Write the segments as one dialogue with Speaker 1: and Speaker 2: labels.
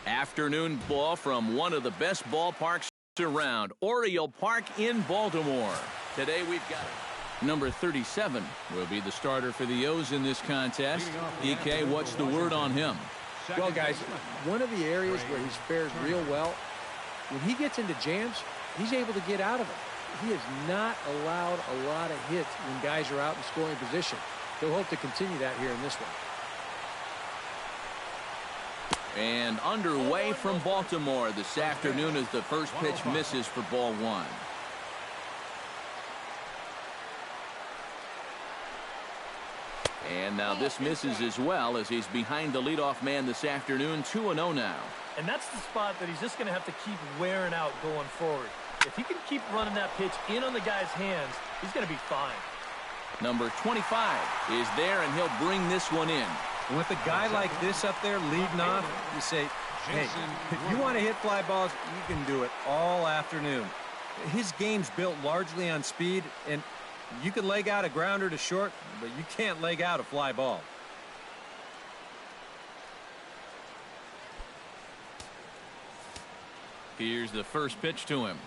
Speaker 1: Afternoon ball from one of the best ballparks around, Oriole Park in Baltimore. Today we've got number 37 will be the starter for the O's in this contest. EK, what's the word on him?
Speaker 2: Well, guys, one of the areas where he's fared real well, when he gets into jams, he's able to get out of them. He has not allowed a lot of hits when guys are out in scoring position. He'll hope to continue that here in this one.
Speaker 1: And underway from Baltimore this afternoon as the first pitch misses for ball one. And now this misses as well as he's behind the leadoff man this afternoon, 2-0 now.
Speaker 3: And that's the spot that he's just going to have to keep wearing out going forward. If he can keep running that pitch in on the guy's hands, he's going to be fine.
Speaker 1: Number 25 is there, and he'll bring this one in.
Speaker 4: And with a guy like this up there leading off, you say, hey, if you want to hit fly balls, you can do it all afternoon. His game's built largely on speed, and you can leg out a grounder to short, but you can't leg out a fly ball.
Speaker 1: Here's the first pitch to him.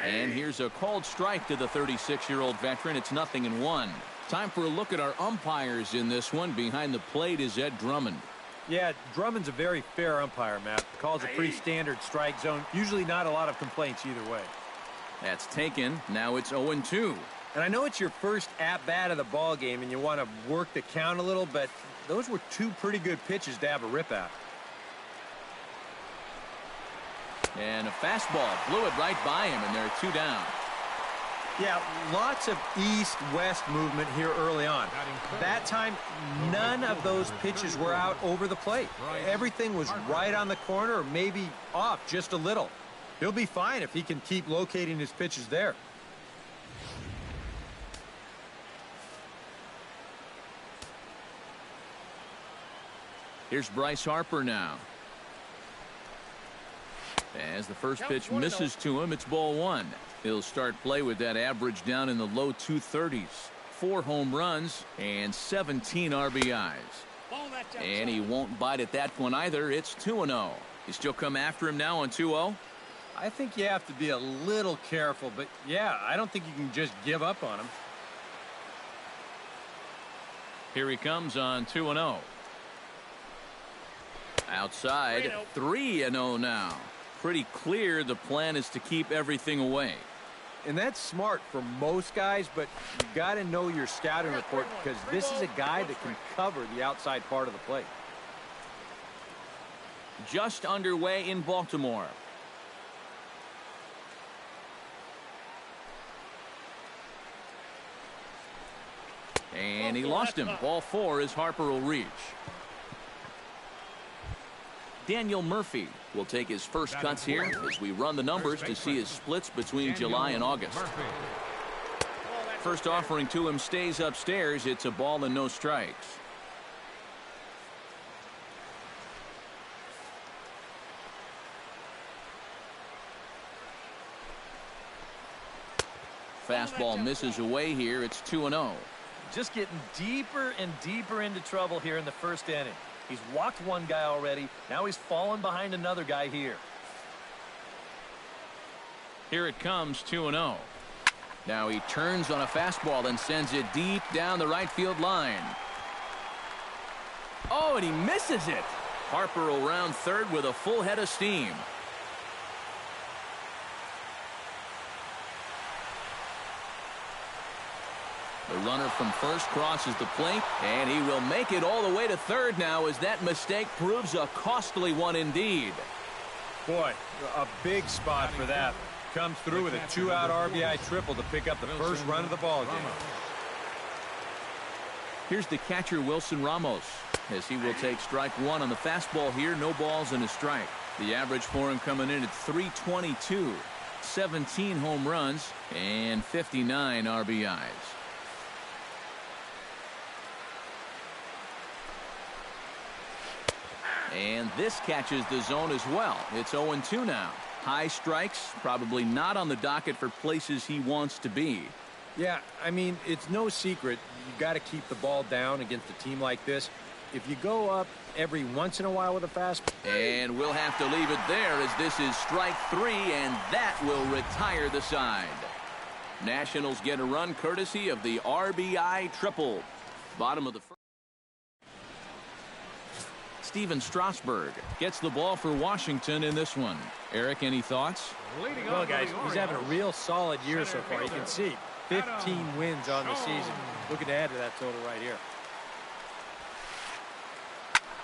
Speaker 1: And here's a called strike to the 36-year-old veteran. It's 0-1. Time for a look at our umpires in this one. Behind the plate is Ed Drummond.
Speaker 4: Yeah, Drummond's a very fair umpire, Matt. Calls a pretty standard strike zone. Usually not a lot of complaints either way.
Speaker 1: That's taken. Now it's 0-2.
Speaker 4: And I know it's your first at-bat of the ball game and you want to work the count a little, but those were two pretty good pitches to have a rip at.
Speaker 1: And a fastball blew it right by him, and they're 2 down.
Speaker 4: Yeah, lots of east-west movement here early on. That time, none of those pitches were out over the plate. Everything was right on the corner or maybe off just a little. He'll be fine if he can keep locating his pitches there.
Speaker 1: Here's Bryce Harper now. As the first pitch misses to him, it's ball one. He'll start play with that average down in the low 230s. 4 home runs and 17 RBIs. And he won't bite at that one either. It's 2-0. You still come after him now on 2-0?
Speaker 4: I think you have to be a little careful, but yeah, I don't think you can just give up on him.
Speaker 1: Here he comes on 2-0. Outside, 3-0 now. Pretty clear the plan is to keep everything away.
Speaker 4: And that's smart for most guys, but you got to know your scouting report because this is a guy that can cover the outside part of the plate.
Speaker 1: Just underway in Baltimore. And he lost him. Ball 4 as Harper will reach. Daniel Murphy will take his first cuts here as we run the numbers to see his splits between July and August. First offering to him stays upstairs. It's a ball and no strikes. Fastball misses away here. It's 2-0.
Speaker 3: Just getting deeper and deeper into trouble here in the first inning. He's walked one guy already. Now he's fallen behind another guy here.
Speaker 1: Here it comes, 2-0. Now he turns on a fastball and sends it deep down the right field line. Oh, and he misses it. Harper will round third with a full head of steam. The runner from first crosses the plate, and he will make it all the way to third now as that mistake proves a costly one indeed.
Speaker 4: Boy, a big spot for that. Comes through with a 2-out RBI triple to pick up the first run of the ball game.
Speaker 1: Here's the catcher, Wilson Ramos, as he will take strike one on the fastball here. No balls and a strike. The average for him coming in at .322. 17 home runs and 59 RBIs. And this catches the zone as well. It's 0-2 now. High strikes, probably not on the docket for places he wants to be.
Speaker 4: Yeah, I mean, it's no secret. You got to keep the ball down against a team like this. if you go up every once in a while with a fastball.
Speaker 1: And we'll have to leave it there as this is strike 3, and that will retire the side. Nationals get a run courtesy of the RBI triple. Bottom of the first. Steven Strasburg gets the ball for Washington in this one. Eric, any thoughts?
Speaker 2: Well, guys, he's having a real solid year so far. You can see 15 wins on the season. Looking to add to that total right here.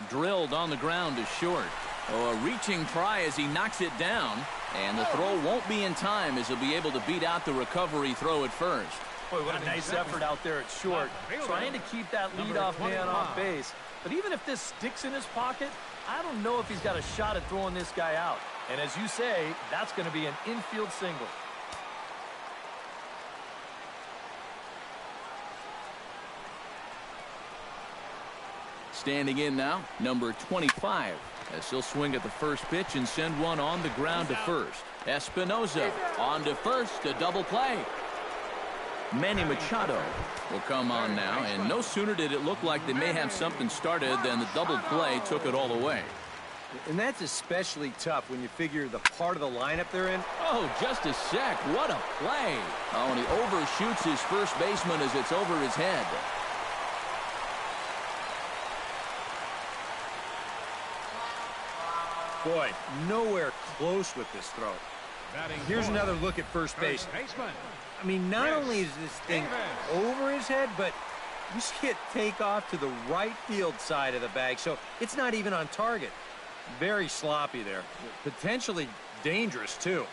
Speaker 1: Drilled on the ground to short. Oh, a reaching try as he knocks it down. And the throw won't be in time as he'll be able to beat out the recovery throw at first.
Speaker 3: Boy, what a nice effort out there at short. Trying to keep that leadoff man off base. But even if this sticks in his pocket, I don't know if he's got a shot at throwing this guy out. And as you say, that's going to be an infield single.
Speaker 1: Standing in now, number 25. As he'll swing at the first pitch and send one on the ground to first. Espinosa on to first, a double play. Manny Machado will come on now, and no sooner did it look like they may have something started than the double play took it all away.
Speaker 4: And that's especially tough when you figure the part of the lineup they're in.
Speaker 1: Oh, just a sec. What a play. Oh, and he overshoots his first baseman as it's over his head.
Speaker 4: Boy, nowhere close with this throw. Here's another look at first base. I mean, not only is this thing over his head, but you see it take off to the right field side of the bag, so it's not even on target. Very sloppy there. Potentially dangerous, too.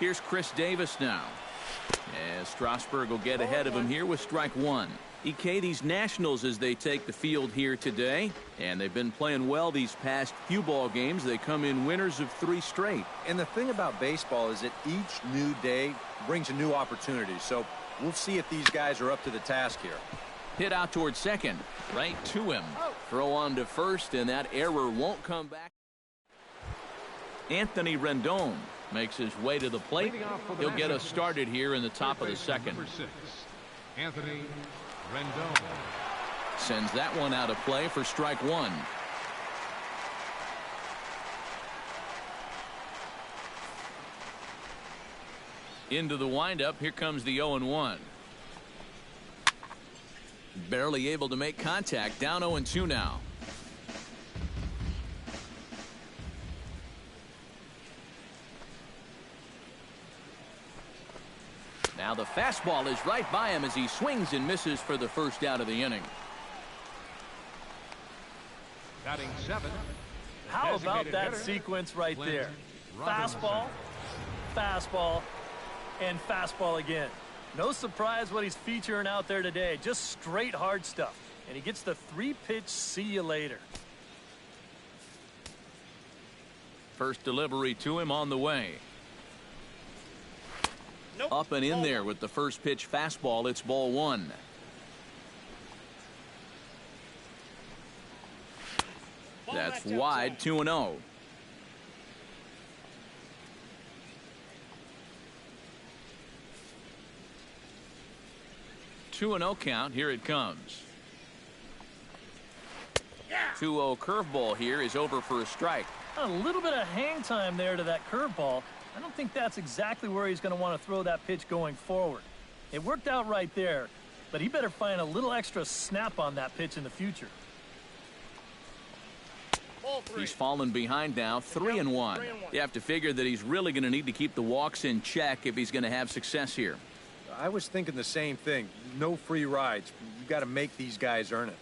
Speaker 1: Here's Chris Davis now. As Strasburg will get ahead of him here with strike 1. EK, these Nationals as they take the field here today, and they've been playing well these past few ball games. They come in winners of 3 straight.
Speaker 4: And the thing about baseball is that each new day brings a new opportunity. So we'll see if these guys are up to the task here.
Speaker 1: Hit out towards second, right to him. Throw on to first, and that error won't come back. Anthony Rendon makes his way to the plate. He'll get us started here in the top of the second.
Speaker 5: Number 6, Anthony Rendon.
Speaker 1: Sends that one out of play for strike 1. Into the windup. Here comes the 0-1. Barely able to make contact. Down 0-2 now. Now the fastball is right by him as he swings and misses for the first out of the inning.
Speaker 5: Batting 7.
Speaker 3: How about that sequence right there? Fastball, fastball, and fastball again. No surprise what he's featuring out there today. Just straight hard stuff. And he gets the 3-pitch see you later.
Speaker 1: First delivery to him on the way. Up and in there with the first pitch fastball. It's ball 1. That's wide. 2-0. Two and 0 count. Here it comes. 2-0 curveball here is over for a strike.
Speaker 3: A little bit of hang time there to that curveball. I don't think that's exactly where he's going to want to throw that pitch going forward. It worked out right there, but he better find a little extra snap on that pitch in the future.
Speaker 1: He's fallen behind now, 3-1. You have to figure that he's really going to need to keep the walks in check if he's going to have success here.
Speaker 4: I was thinking the same thing. No free rides. You got to make these guys earn it.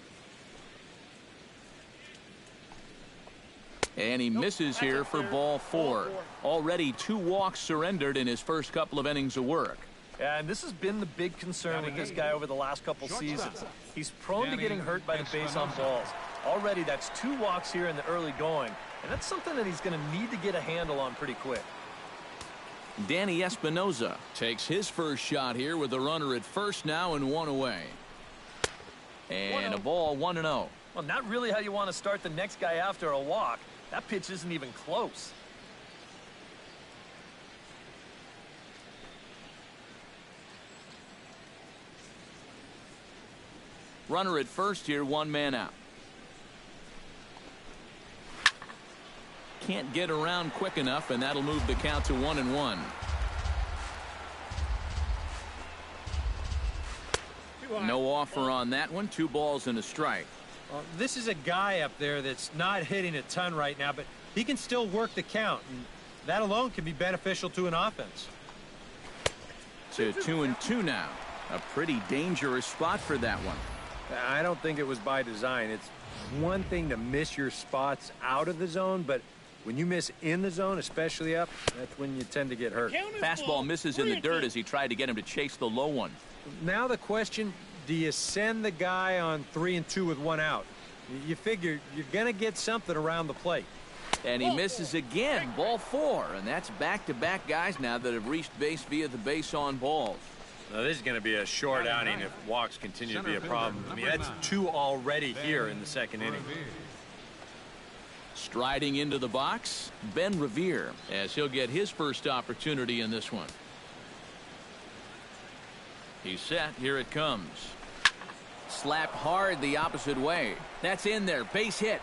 Speaker 1: And he misses here for ball 4. Already 2 walks surrendered in his first couple of innings of work.
Speaker 3: Yeah, and this has been the big concern with this guy over the last couple seasons. He's prone to getting hurt by the base on balls. Already that's 2 walks here in the early going, and that's something that he's going to need to get a handle on pretty quick.
Speaker 1: Danny Espinosa takes his first shot here with a runner at first now and 1 away. And a ball 1-0.
Speaker 3: Well, not really how you want to start the next guy after a walk. That pitch isn't even close.
Speaker 1: Runner at first here, one man out. Can't get around quick enough, and that'll move the count to 1-1. No offer on that one. 2 balls and a strike.
Speaker 4: This is a guy up there that's not hitting a ton right now, but he can still work the count, and that alone can be beneficial to an offense.
Speaker 1: To 2-2 now. A pretty dangerous spot for that one.
Speaker 4: I don't think it was by design. It's one thing to miss your spots out of the zone, but when you miss in the zone, especially up, that's when you tend to get hurt.
Speaker 1: Fastball misses in the dirt as he tried to get him to chase the low one.
Speaker 4: Now the question, do you send the guy on 3-2 with 1 out? You figure you're going to get something around the plate.
Speaker 1: And he misses again, ball 4. And that's back-to-back guys now that have reached base via the base on balls.
Speaker 4: Now, this is going to be a short outing if walks continue to be a problem. I mean, that's 2 already here in the second inning.
Speaker 1: Striding into the box, Ben Revere, as he'll get his first opportunity in this one. He's set. Here it comes. Slapped hard the opposite way. That's in there. Base hit.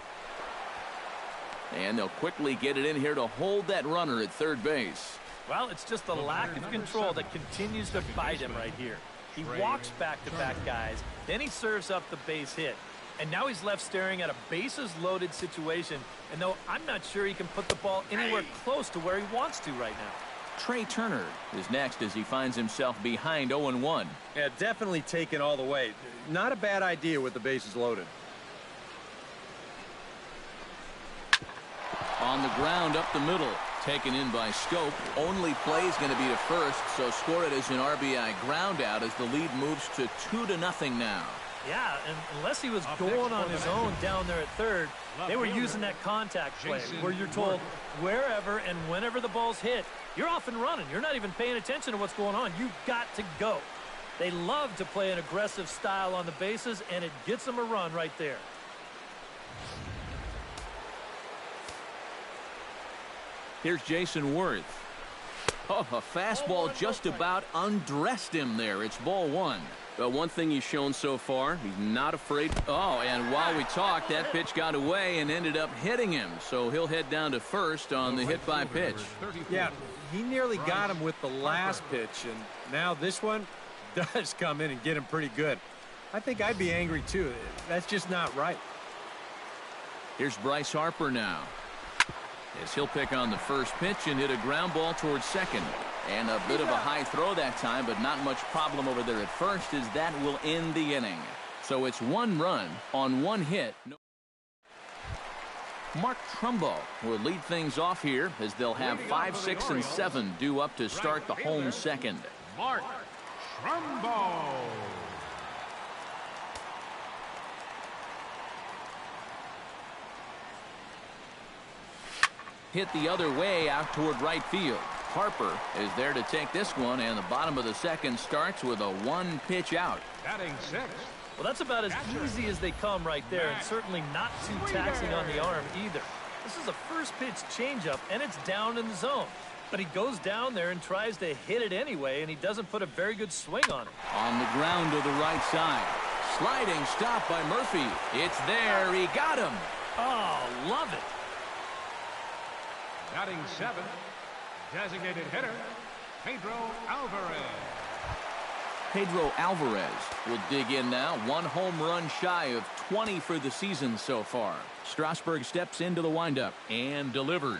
Speaker 1: And they'll quickly get it in here to hold that runner at third base.
Speaker 3: Well, it's just the lack of control that continues to bite him right here. He walks back-to-back guys, then he serves up the base hit. And now he's left staring at a bases-loaded situation. And though I'm not sure he can put the ball anywhere close to where he wants to right now.
Speaker 1: Trey Turner is next as he finds himself behind 0-1.
Speaker 4: Yeah, definitely taken all the way. Not a bad idea with the bases loaded.
Speaker 1: On the ground up the middle. Taken in by Scope. Only play is going to be to first, so score it as an RBI ground out as the lead moves to 2-0 now.
Speaker 3: Yeah, and unless he was going on his own down there at third, they were using that contact play where you're told wherever and whenever the ball's hit, you're off and running. You're not even paying attention to what's going on. You've got to go. They love to play an aggressive style on the bases, and it gets them a run right there.
Speaker 1: Here's Jason Worth. Oh, a fastball just about undressed him there. It's ball 1. Well, one thing he's shown so far, he's not afraid. Oh, and while we talked, that pitch got away and ended up hitting him. So he'll head down to first on the hit by pitch.
Speaker 4: Yeah, he nearly got him with the last pitch, and now this one does come in and get him pretty good. I think I'd be angry too. That's just not right.
Speaker 1: Here's Bryce Harper now. As he'll pick on the first pitch and hit a ground ball towards second. And a bit of a high throw that time, but not much problem over there at first, as that will end the inning. So it's 1 run on 1 hit. Mark Trumbo will lead things off here as they'll have 5, 6, and 7 due up to start the home second.
Speaker 5: Mark Trumbo.
Speaker 1: Hit the other way out toward right field. Harper is there to take this one, and the bottom of the second starts with a 1-pitch out.
Speaker 5: Batting 6.
Speaker 3: Well, that's about as easy as they come right there, and certainly not too taxing on the arm either. This is a first pitch changeup, and it's down in the zone. But he goes down there and tries to hit it anyway, and he doesn't put a very good swing on it.
Speaker 1: On the ground to the right side. Sliding stop by Murphy. It's there. He got him.
Speaker 3: Oh, love it.
Speaker 5: Batting 7. Designated hitter, Pedro Alvarez.
Speaker 1: Pedro Alvarez will dig in now. 1 home run shy of 20 for the season so far. Strasburg steps into the windup and delivers.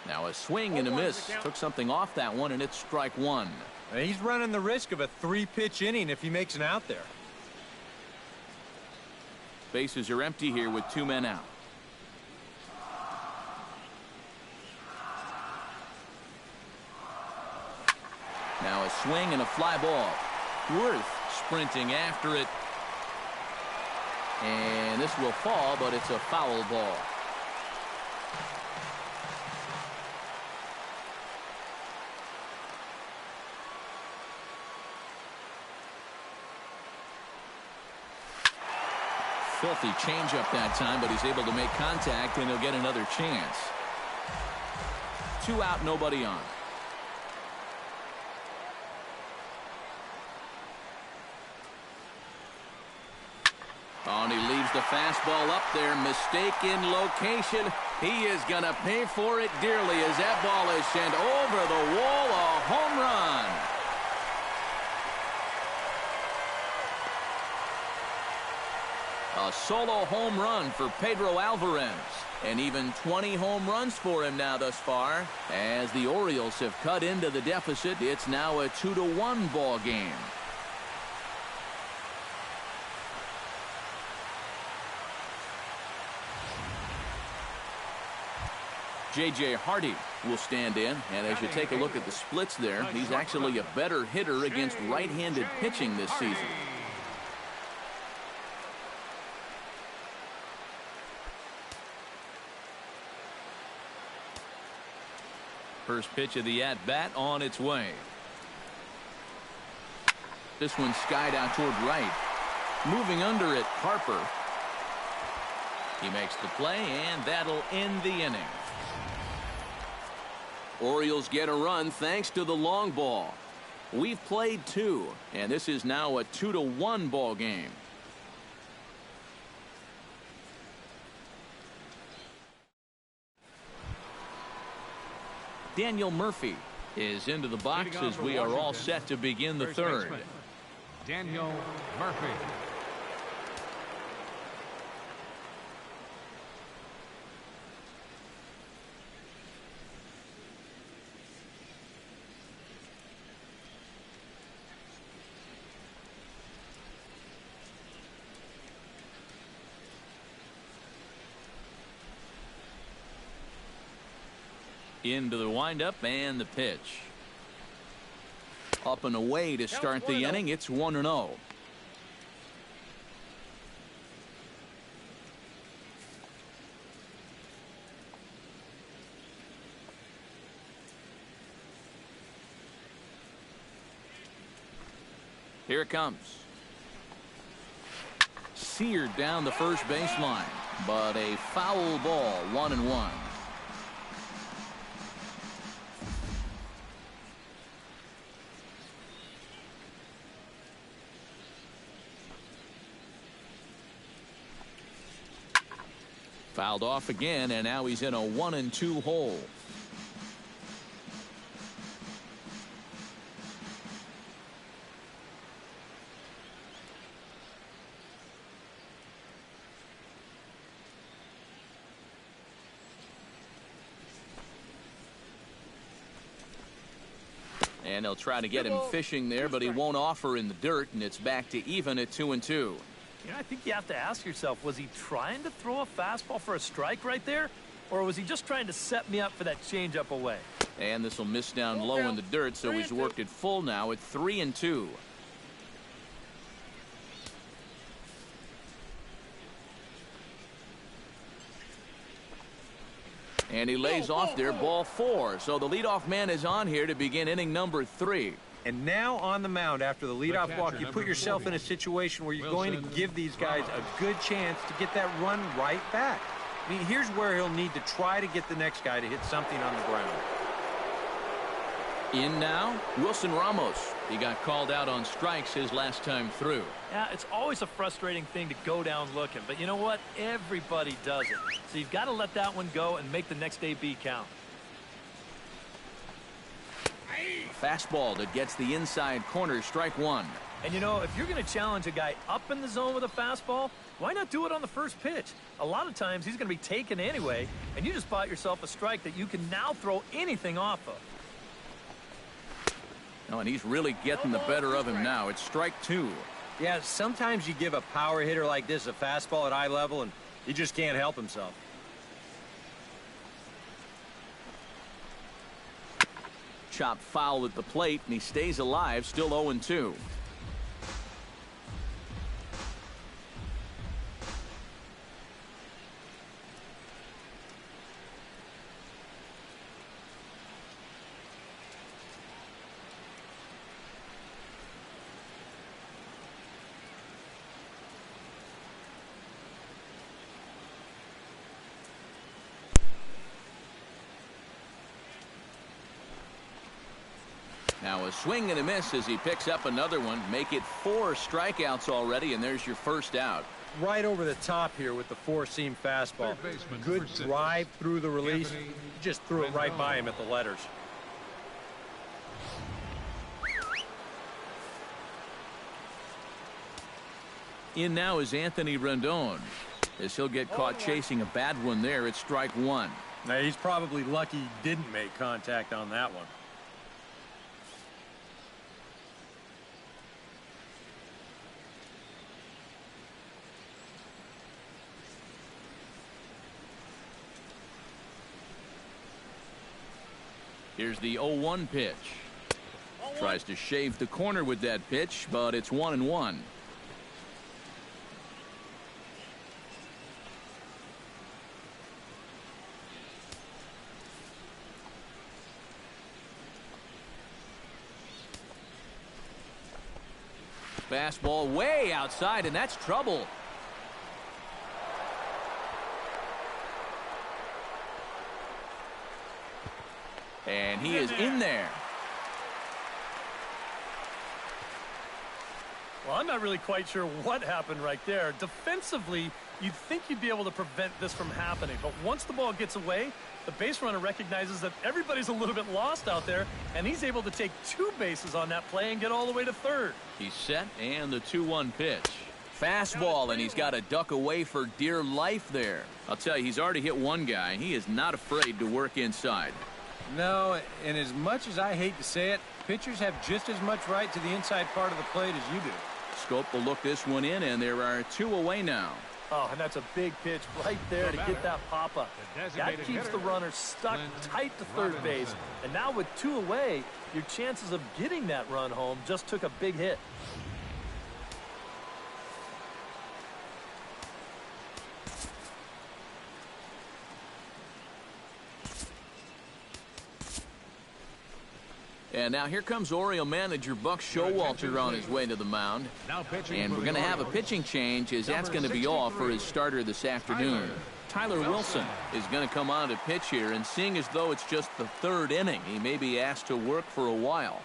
Speaker 1: Now a swing and a miss. Took something off that one, and it's strike 1.
Speaker 4: He's running the risk of a 3-pitch inning if he makes an out there.
Speaker 1: Bases are empty here with 2 men out. Now a swing and a fly ball. Worth sprinting after it. And this will fall, but it's a foul ball. filthy changeup that time, but he's able to make contact, and he'll get another chance. 2 out, nobody on. Oh, and he leaves the fastball up there. Mistaken location. He is going to pay for it dearly as that ball is sent over the wall. A home run. A solo home run for Pedro Alvarez. And even 20 home runs for him now thus far. As the Orioles have cut into the deficit, it's now a 2-1 ball game. J.J. Hardy will stand in, and as you take a look at the splits there, he's actually a better hitter against right-handed pitching this season. First pitch of the at-bat on its way. This one skied out toward right. Moving under it, Harper. He makes the play, and that'll end the inning. Orioles get a run thanks to the long ball. We've played 2, and this is now a 2-1 ball game. Daniel Murphy is into the box as we are all set to begin the third.
Speaker 5: Daniel Murphy.
Speaker 1: Into the windup and the pitch. Up and away to start the inning. It's 1-0. Here it comes. Seared down the first baseline, but a foul ball, 1-1. Fouled off again, and now he's in a 1-2 hole. And they'll try to get him fishing there, but he won't offer in the dirt, and it's back to even at 2-2.
Speaker 3: You know, I think you have to ask yourself, was he trying to throw a fastball for a strike right there? Or was he just trying to set me up for that changeup away?
Speaker 1: And this will miss down low in the dirt, so he's worked it full now at 3-2. And he lays off there, ball 4. So the leadoff man is on here to begin inning number 3.
Speaker 4: And now on the mound after the leadoff walk, you put yourself in a situation where you're going to give these guys a good chance to get that run right back. I mean, here's where he'll need to try to get the next guy to hit something on the ground.
Speaker 1: In now, Wilson Ramos. He got called out on strikes his last time through.
Speaker 3: Yeah, it's always a frustrating thing to go down looking, but you know what? Everybody does it. So you've got to let that one go and make the next AB count.
Speaker 1: Fastball that gets the inside corner, strike 1.
Speaker 3: And you know, if you're going to challenge a guy up in the zone with a fastball, why not do it on the first pitch? A lot of times he's going to be taken anyway, and you just bought yourself a strike that you can now throw anything off of.
Speaker 1: Oh, and he's really getting the better of him now. It's strike 2.
Speaker 4: Yeah, sometimes you give a power hitter like this a fastball at eye level, and he just can't help himself.
Speaker 1: Chop foul at the plate, and he stays alive, still 0-2. Now a swing and a miss as he picks up another one. Make it 4 strikeouts already, and there's your first out.
Speaker 4: Right over the top here with the 4-seam fastball. Good drive through the release. He just threw it right by him at the letters.
Speaker 1: In now is Anthony Rendon, as he'll get caught chasing a bad one there at strike 1.
Speaker 4: Now he's probably lucky he didn't make contact on that one.
Speaker 1: Here's the 0-1 pitch. Tries to shave the corner with that pitch, but it's 1-1. Fastball way outside, and that's trouble. And he is in there.
Speaker 3: Well, I'm not really quite sure what happened right there. Defensively, you'd think you'd be able to prevent this from happening. But once the ball gets away, the base runner recognizes that everybody's a little bit lost out there, and he's able to take 2 bases on that play and get all the way to third.
Speaker 1: He's set, and the 2-1 pitch. Fastball, and he's got to duck away for dear life there. I'll tell you, he's already hit one guy. He is not afraid to work inside.
Speaker 4: No, and as much as I hate to say it, pitchers have just as much right to the inside part of the plate as you do.
Speaker 1: Schoop will look this one in, and there are 2 away now.
Speaker 3: Oh, and that's a big pitch right there to get that pop-up. That keeps the runner stuck tight to third base. And now with 2 away, your chances of getting that run home just took a big hit.
Speaker 1: And now here comes Oriole manager Buck Showalter on his way to the mound. And we're going to have a pitching change, as that's going to be all for his starter this afternoon. Tyler Wilson is going to come on to pitch here, and seeing as though it's just the 3rd inning, he may be asked to work for a while.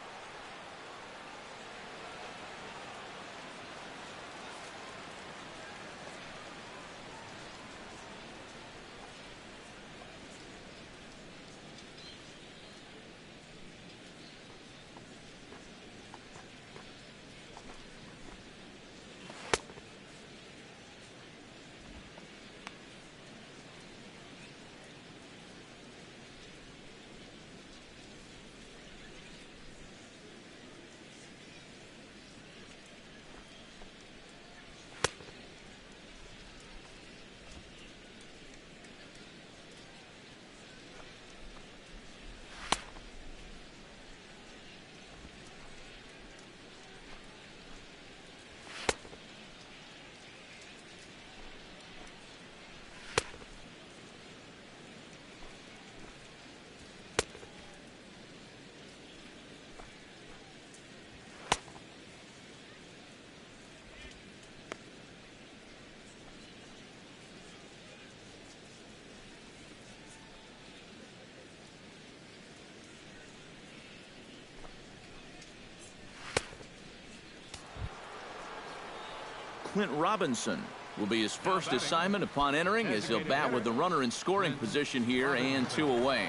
Speaker 1: Clint Robinson will be his first assignment upon entering, as he'll bat with the runner in scoring position here and 2 away.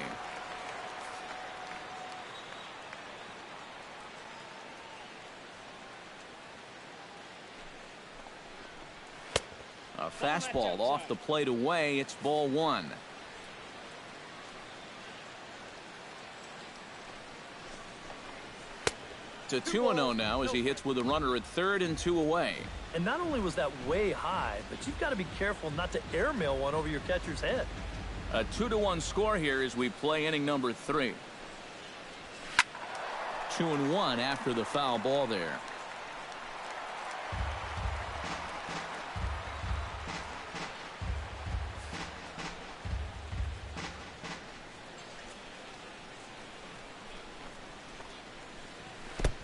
Speaker 1: A fastball off the plate away. It's ball 1. To 2-0 now as he hits with a runner at 3rd and 2 away.
Speaker 3: And not only was that way high, but you've got to be careful not to airmail one over your catcher's head.
Speaker 1: A 2-1 score here as we play inning number 3. 2-1 after the foul ball there.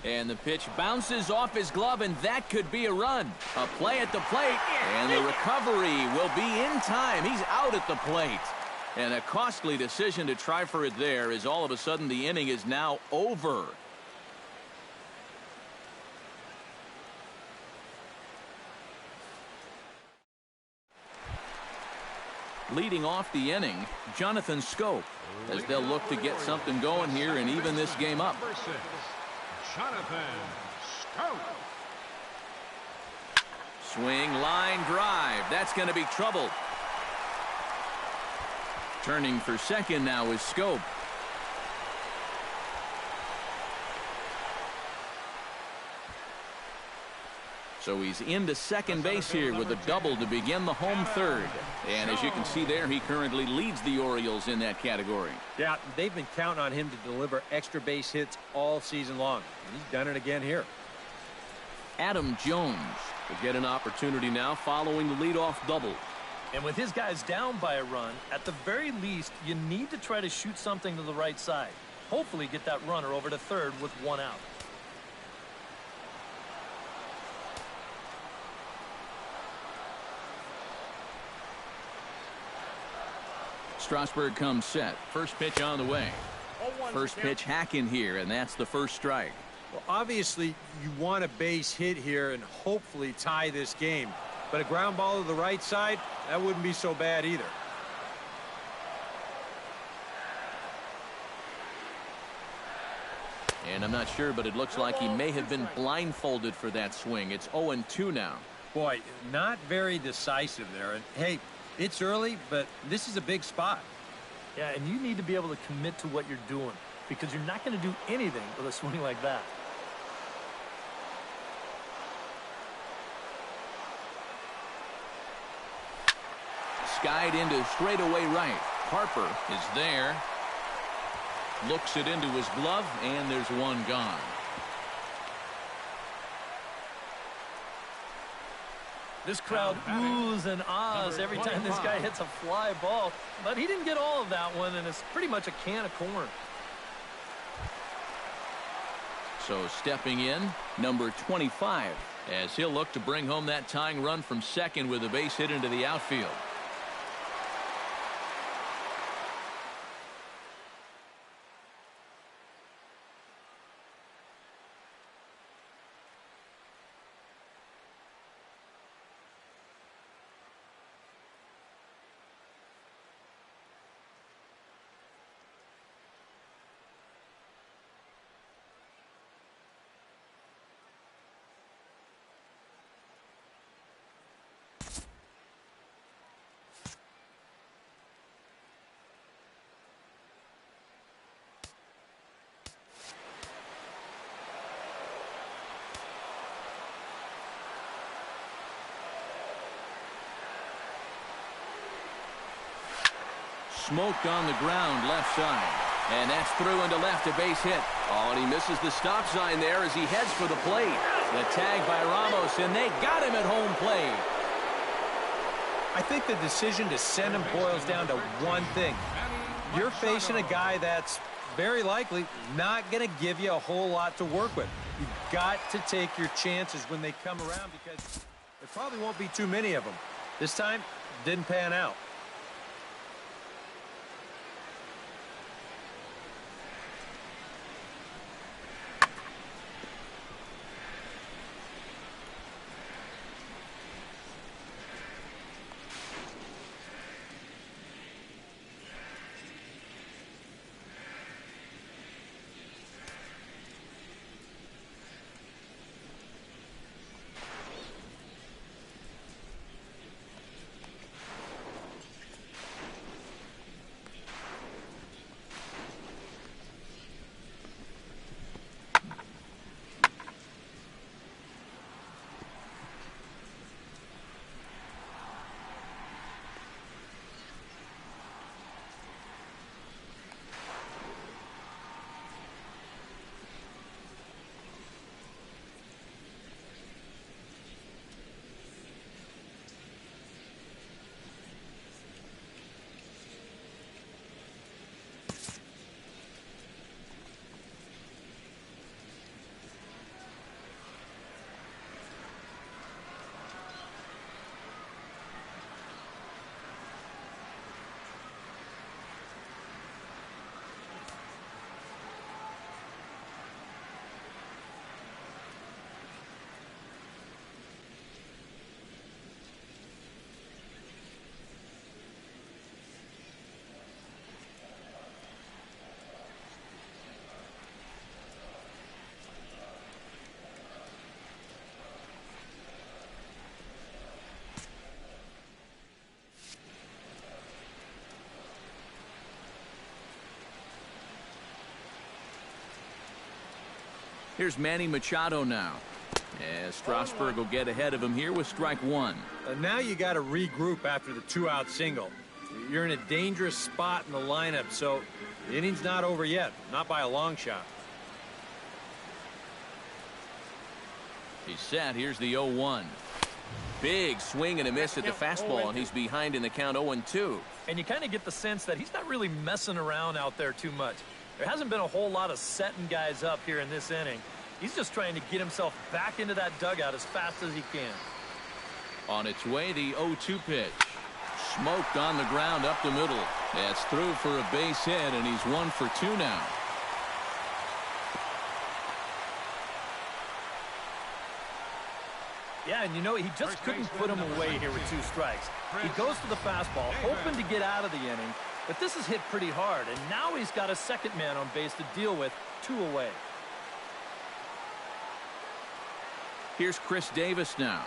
Speaker 1: And the pitch bounces off his glove, and that could be a run. A play at the plate, and the recovery will be in time. He's out at the plate. And a costly decision to try for it there, as all of a sudden the inning is now over. Leading off the inning, Jonathan Schoop, as they'll look to get something going here and even this game up.
Speaker 5: Number 6, Jonathan Schoop.
Speaker 1: Swing, line drive. That's going to be trouble. Turning for second now is Schoop. So he's into second base here with a double to begin the home third. And as you can see there, he currently leads the Orioles in that category.
Speaker 4: Yeah, they've been counting on him to deliver extra base hits all season long. He's done it again here.
Speaker 1: Adam Jones will get an opportunity now following the leadoff double.
Speaker 3: And with his guys down by a run, at the very least, you need to try to shoot something to the right side. Hopefully get that runner over to third with one out.
Speaker 1: Strasburg comes set. First pitch on the way. First pitch hack in here, and that's the first strike.
Speaker 4: Well, obviously, you want a base hit here and hopefully tie this game. But a ground ball to the right side, that wouldn't be so bad either.
Speaker 1: And I'm not sure, but it looks like he may have been blindfolded for that swing. It's 0-2 now.
Speaker 4: Boy, not very decisive there. And hey, it's early, but this is a big spot.
Speaker 3: Yeah, and you need to be able to commit to what you're doing because you're not going to do anything with a swing like that.
Speaker 1: Skied into straightaway right. Harper is there. Looks it into his glove, and there's one gone.
Speaker 3: This crowd oohs and ahs every time this guy hits a fly ball. But he didn't get all of that one, and it's pretty much a can of corn.
Speaker 1: So stepping in, number 25, as he'll look to bring home that tying run from second with a base hit into the outfield. Smoked on the ground left side. And that's through into left, a base hit. Oh, and he misses the stop sign there as he heads for the plate. The tag by Ramos, and they got him at home plate.
Speaker 4: I think the decision to send him boils down to one thing. You're facing a guy that's very likely not going to give you a whole lot to work with. You've got to take your chances when they come around because there probably won't be too many of them. This time, didn't pan out.
Speaker 1: Here's Manny Machado now. As Strasburg will get ahead of him here with strike one.
Speaker 4: Now you got to regroup after the 2-out single. You're in a dangerous spot in the lineup, so the inning's not over yet. Not by a long shot.
Speaker 1: He's set. Here's the 0-1. Big swing and a miss at the fastball, and he's behind in the count 0-2.
Speaker 3: And you kind of get the sense that he's not really messing around out there too much. There hasn't been a whole lot of setting guys up here in this inning. He's just trying to get himself back into that dugout as fast as he can.
Speaker 1: On its way, the 0-2 pitch. Smoked on the ground up the middle. That's through for a base hit, and he's 1 for 2 now.
Speaker 3: Yeah, and you know, he just couldn't put him away here with 2 strikes. He goes to the fastball, hoping to get out of the inning, but this is hit pretty hard, and now he's got a second man on base to deal with, 2 away.
Speaker 1: Here's Chris Davis now.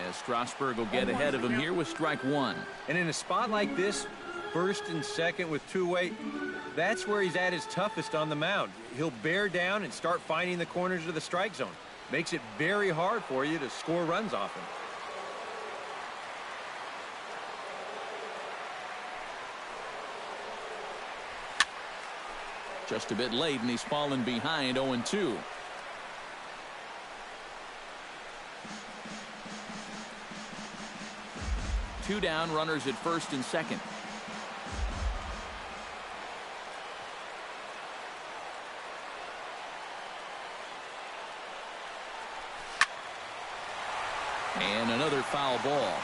Speaker 1: As Strasburg will get ahead of him here with strike one.
Speaker 4: And in a spot like this, first and second with 2 away, that's where he's at his toughest on the mound. He'll bear down and start finding the corners of the strike zone. Makes it very hard for you to score runs off him.
Speaker 1: Just a bit late, and he's fallen behind 0-2. Two down, runners at first and second. And another foul ball.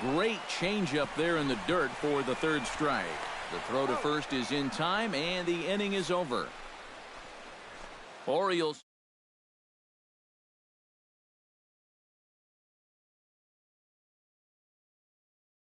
Speaker 1: Great changeup there in the dirt for the 3rd strike. The throw to first is in time, and the inning is over. Orioles